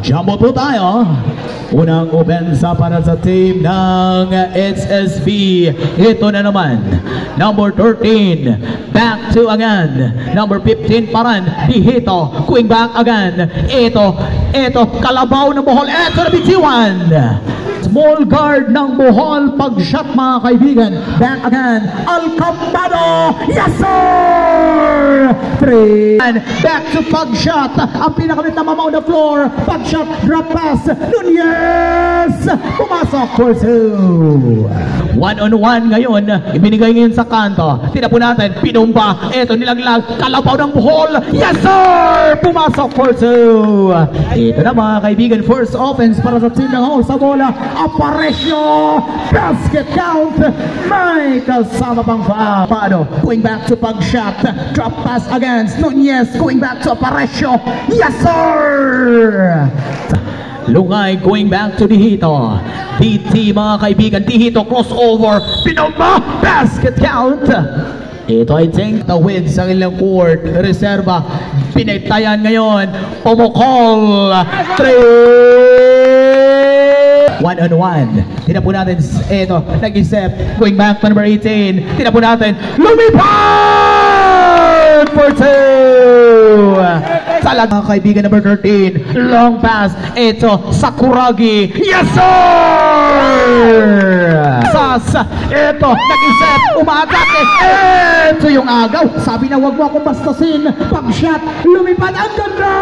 Jumbo po tayo. Unang opensa para sa team ng HSB. Ito na naman. Number 13. Back to again. Number 15 pa rin. Dihito. Going back again. Ito. Kalabaw ng Bohol. Ito na bitiwan. Small guard ng Bohol. Pag-shot mga kaibigan. Back again. Alcambado. Yes sir! 3. Back to pag-shot. Ang pinakalit na mamaw na floor. Pag-shot. Drop pass. Nunez. Pumasok for 2. 1-on-1 ngayon. Ibinigay ngayon sa kanto. Tina po natin. Pinumba. Ito nilaglag. Kalabaw ng Bohol. Yes sir! Pumasok for 2. Ito na mga kaibigan. First offense para sa team ng Hall sa bola. Aparecio, basket count, may kasama pang foul. Going back to pag-shot, drop pass against Nunez, going back to Aparecio, yes sir! Lungay going back to Dihito. DT mga kaibigan, Dihito crossover, Pinomba, basket count. Ito I think tawid sa kanilang court, reserva, pinagtayan ngayon, Pumukol, 3. 1-on-1. Tina po natin, ito, nag-isip, going back to number 18. Tina po natin, lumipad for 2. Salag mga kaibigan, number 13. Long pass, ito, Sakuragi. Yes sir! Sas, ito, nag-isip, umaatake. Ito yung agaw. Sabi na wag mo akong bastasin. Pag-shot, lumipad ang ganda.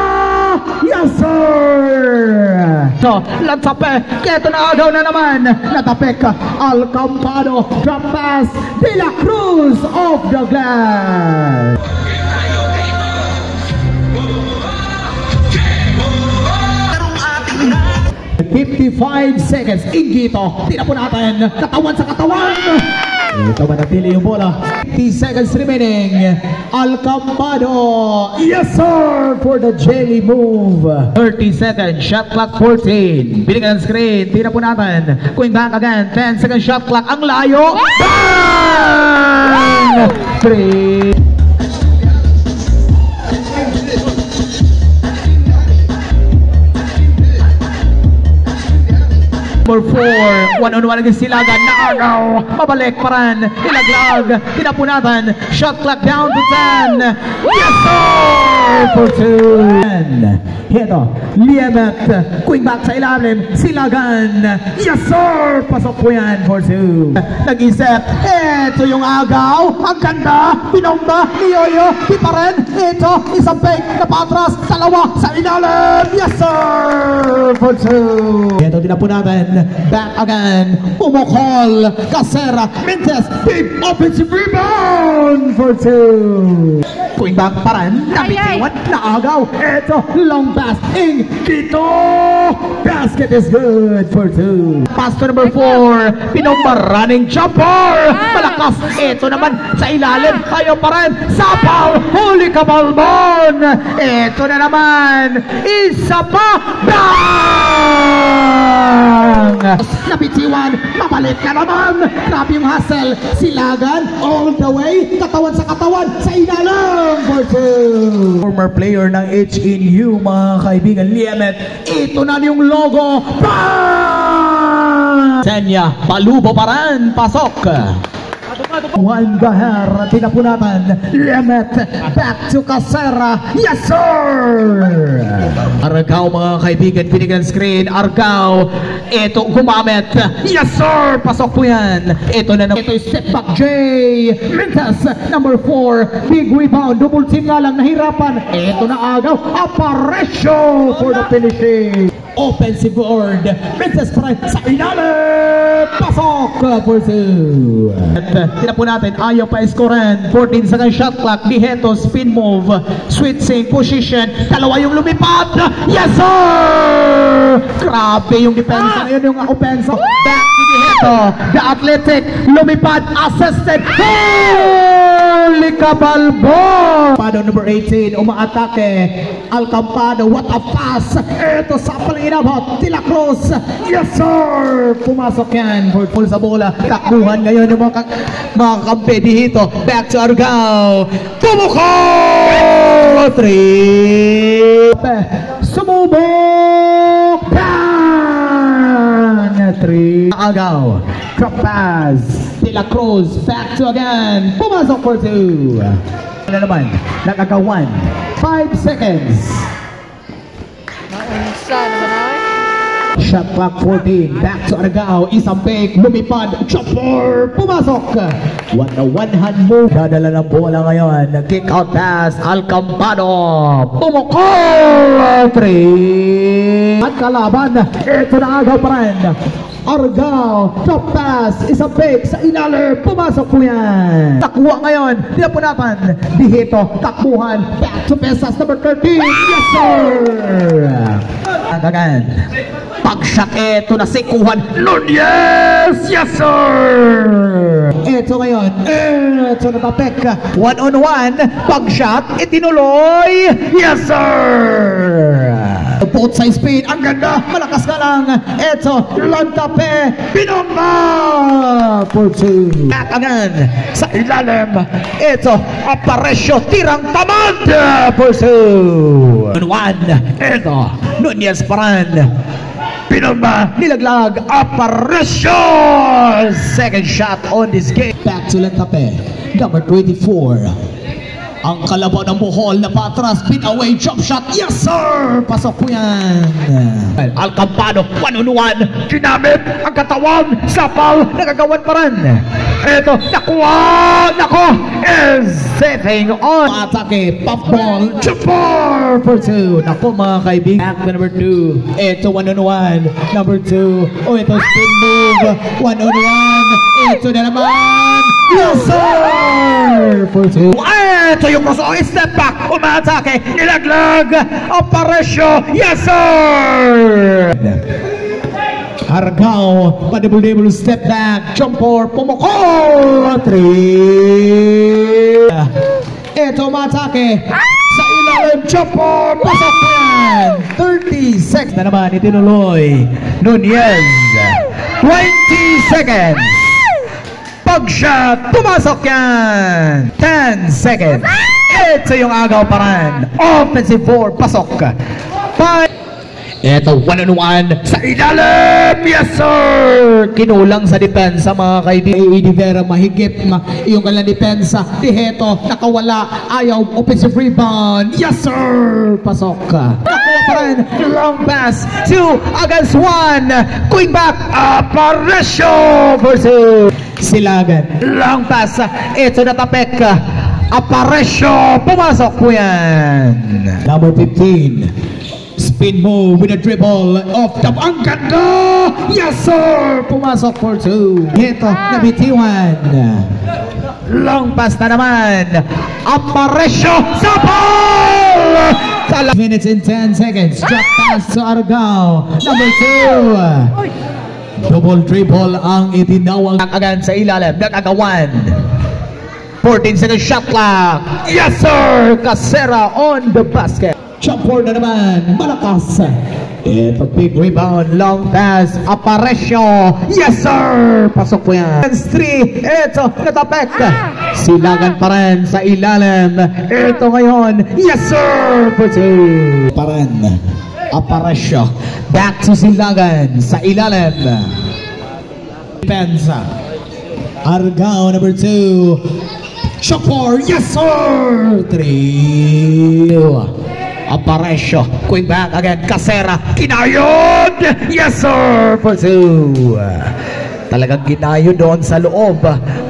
Yes sir! So, lantape, keto na agaw na naman. Natapek, Alcambado, drop pass, De La Cruz off the glass. $55 seconds. Ingito. Tira po natin. Katawan sa katawan. Ito manatili yung bola. 50 seconds remaining. Alcambado. Yes sir! For the jelly move. 30 seconds. Shot clock 14. Binigyan ng screen. Tira po natin. Going back again. 10 seconds shot clock. Ang layo. Bang! 3. Number 4, 1-on-1 against Silagan, naagaw, mabalik pa rin, ilaglag, tinapunatan, shot clock down to 10, yes sir! For 2. Ito, Liemet, going back sa ilalim, Silagan, yes sir! Pasok po yan for 2. Nag-isip, ito yung agaw, ang ganda, pinomba, Iyoyo, di pa rin, ito, isang fake, napatras, dalawa, sa ilalim, yes sir! For 2. Ito, tinapunatan, back again, Pumukol, Casera, Mintes, big offensive rebound for 2. Going back pa rin, nabitiwan, naagaw, eto, long pass, Ingito, basket is good for 2. Pass to number 4, Pinomba, running jumper, malakas, eto naman, sa ilalim, ayaw pa rin, sapaw, huli ka Balbon, eto na naman, isa pa, bang! Nabitiwan, mabalik ka naman. Grabe yung hustle. Silagan, all the way. Katawan sa katawan, sa ilalim. For 2. Former player ng HNU, mga kaibigan, Liemet. Ito na yung logo. Bang! Senya, palubo pa rin. Pasok. Juan Gaher, tinapunatan, Liemet, back to Casera, yes sir! Argao mga kaibigan, binigyan screen, Argao, ito gumamit, yes sir! Pasok po yan, ito na naman, ito yung step back J, Mintas, number 4, big rebound, double team nga lang, nahirapan, ito na agaw, Aparecio for the finishing. Offensive board, Mintas pa rin sa ilalim, pasok for 2. Tira po natin, ayaw pa iskoran, 14 seconds shot clock, Dihito, spin move, switching position, dalawa yung lumipad, yes sir! Grabe yung depensa ngayon, yung offense, back to Dihito, the athletic, lumipad, assisted, holy kabalbo! Pado number 18, umaatake, Alcambado, what a pass, ito sa paling inabot, De La Cruz, yes sir! Pumasok yan, full sa bola, takbuhan ngayon yung mga kampe dito, back to Argao, Pumukol! 3, sumubok! 3. Agaw. Drop pass. De La Cruz. Back to again. Pumasok for 2. Ano naman? Nakaka 1. 5 seconds. Naunsa naman ay. Shot clock 14. Back to Argao. Isang fake. Lumipad. Chopper. Pumasok. What a one-hand move. Dadala ng bola ngayon. Kick out pass. Alcampado. Pumukol. 3. At kalaban. Ito na agaw pa rin. Argao. Drop pass. Isang fake sa ilalim. Pumasok po yan. Takbuhan ngayon. Tinapunatan. Dihito. Takbuhan. Back to Pesas. Number 13. Yes, sir. Agagan. Pag-shot, ito na si Kuhan Nunez! Yes, sir! Ito ngayon, ito na tapek. 1-on-1, pag-shot, itinuloy! Yes, sir! Both side speed, ang ganda, malakas ka lang. Ito, lantape, binomba! For 2. Back again, sa ilalim. Ito, Aparecio, tirang tamad! For 2. 1, ito, Nunez Paran. Pinumba, nilaglag, Aparecio! Second shot on this game. Back to Lantape, number 24. Ang kalabaw ng Bohol na patras, pin away, jump shot. Yes, sir! Pasok po yan. Alcampado, 1-on-1. Ginamit ang katawan, sapal, nagagawan pa rin. Ito, nakuha! Nako! Is setting on. Atake, pop ball, jumper for 2. Nako mga kaibigan. Back to number 2. Ito, 1-on-1. Number 2. Oh, ito, spin move. 1-on-1. Ito na naman. Yes, sir! For 2. Ito yung crossover, step back, umatake, nilaglag, Aparecio, yes sir! Argao, padibul-dibul, step back, jumper, pumukol, 3. Ito umatake, sa ilalim, jumper, pasok po yan, 30 seconds na naman, itinuloy, Nunez, 20 seconds. Pag-shot, pumasok yan! 10 seconds. Ito yung agaw pa rin. Offensive 4, pasok. 5. Ito, 1-on-1 sa ilalim! Yes, sir! Kinulang sa depensa, mga kaibigan. Eddie Vera, mahigit yung kanilang depensa. Diheto, nakawala. Ayaw, offensive rebound. Yes, sir! Pasok. Nakuha pa rin. Long pass. 2 against 1. Going back. Aparecio versus Silagan. Long pass. Ito na tapek. Aparecio. Pumasok po yan. Number 15. Spin move with a dribble off the... Ang ganda! Yes, sir! Pumasok for 2. Ito, nabitiwan. Long pass na naman. Aparecio sa ball! 5 minutes and 10 seconds. Drop pass to Argao. Number 2. Double dribble ang itinawag agad sa ilalim. Nagagawan. 14 seconds shot clock. Yes, sir! Casera on the basket. Jumper na naman. Malakas. Ito, big rebound. Long pass. Aparecio. Yes, sir! Pasok po yan. 3. Ito, natapek. Silagan pa rin sa ilalim. Ito ngayon. Yes, sir! For 2. Pa rin. Aparecio. Back to Silagan. Sa ilalim. Pensa. Argao, number 2. Chopper. Yes, sir! 3. Aparecio. Going back again. Casera. Kinayod! Yes, sir! For 2. Talagang ginayo doon sa loob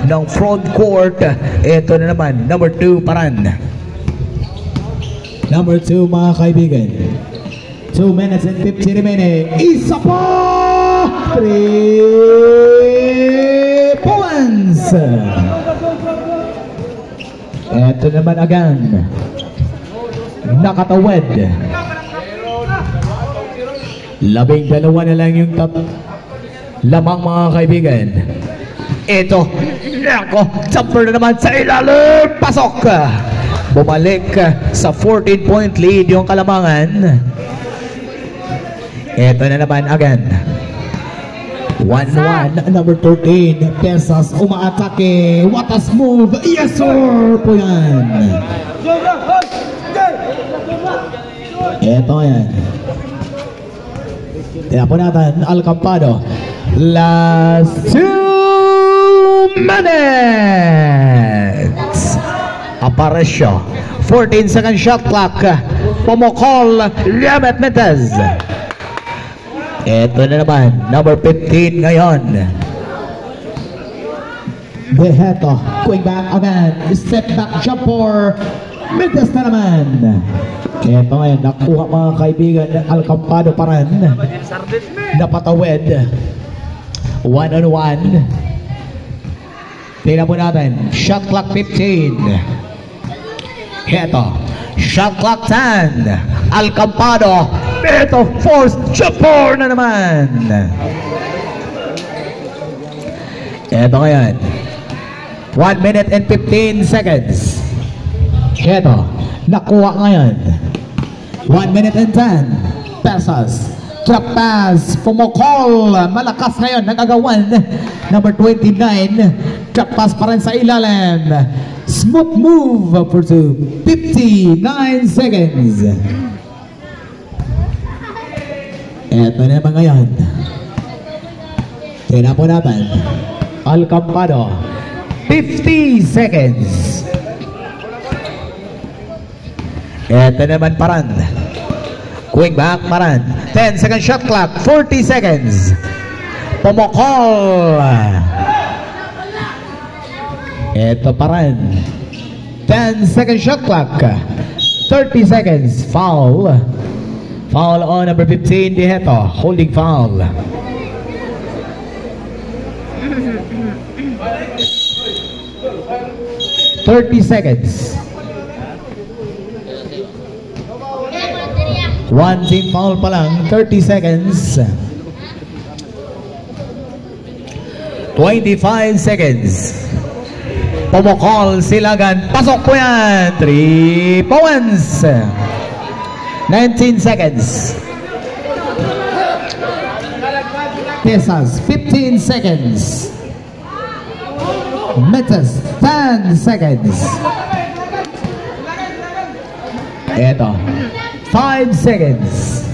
ng front court. Ito na naman. Number 2 pa rin. Number 2, mga kaibigan. 2 minutes and 50 remaining. Isa po! 3 points! Ito naman again. Nakatawid. 12 na lang yung lamang, mga kaibigan. Ito. Nako. Jumper na naman sa ilalim. Pasok. Bumalik sa 14-point lead yung Kalamangan. Ito na naman again. 1-1, number 13. Pesas umaatake. What a move. Yes, sir! Po yan. Ito yan. Tinapo natin. Alcampado. Last 2 minutes. Aparecio. 14-second shot clock. Pumukol. Yamet Metes. Ito na naman. Number 15 ngayon. Beheto. Going back again. Step back jumper. Metes na naman. Ito ngayon. Nakuha mga kaibigan. Alcampado pa rin. Napatawid. 1-on-1. Tingnan po natin. Shot clock 15. Ito. Shot clock 10. Alcampado. Ito. Force jumper na naman. Ito ngayon. 1 minute and 15 seconds. Ito. Nakuha ngayon. 1 minute and 10. Pesos. Trap pass. Pumukol. Malakas ngayon. Nagagawan. Number 29. Trap pass pa rin sa ilalim. Smooth move for 59 seconds. Ito na naman ngayon. Tignan po natin. Alcampado. 50 seconds. Ito naman Paran. Going back Paran. 10-second shot clock. 40 seconds. Pumukol. Ito Paran. 10-second shot clock. 30 seconds. Foul. Foul on number 15, Beheto. Holding foul. $30 seconds. One team foul pa lang. 30 seconds. 25 seconds. Pumukol, Silagan. Pasok po yan. 3 points. 19 seconds. Pesas, 15 seconds. Metes, 10 seconds. Ito, 5 seconds.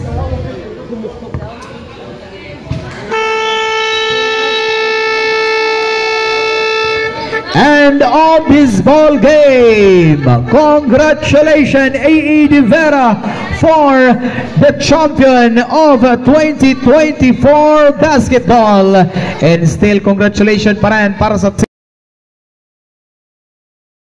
And on this ball game, congratulations A.E. De Vera for the champion of 2024 basketball. And still congratulations pa rin para sa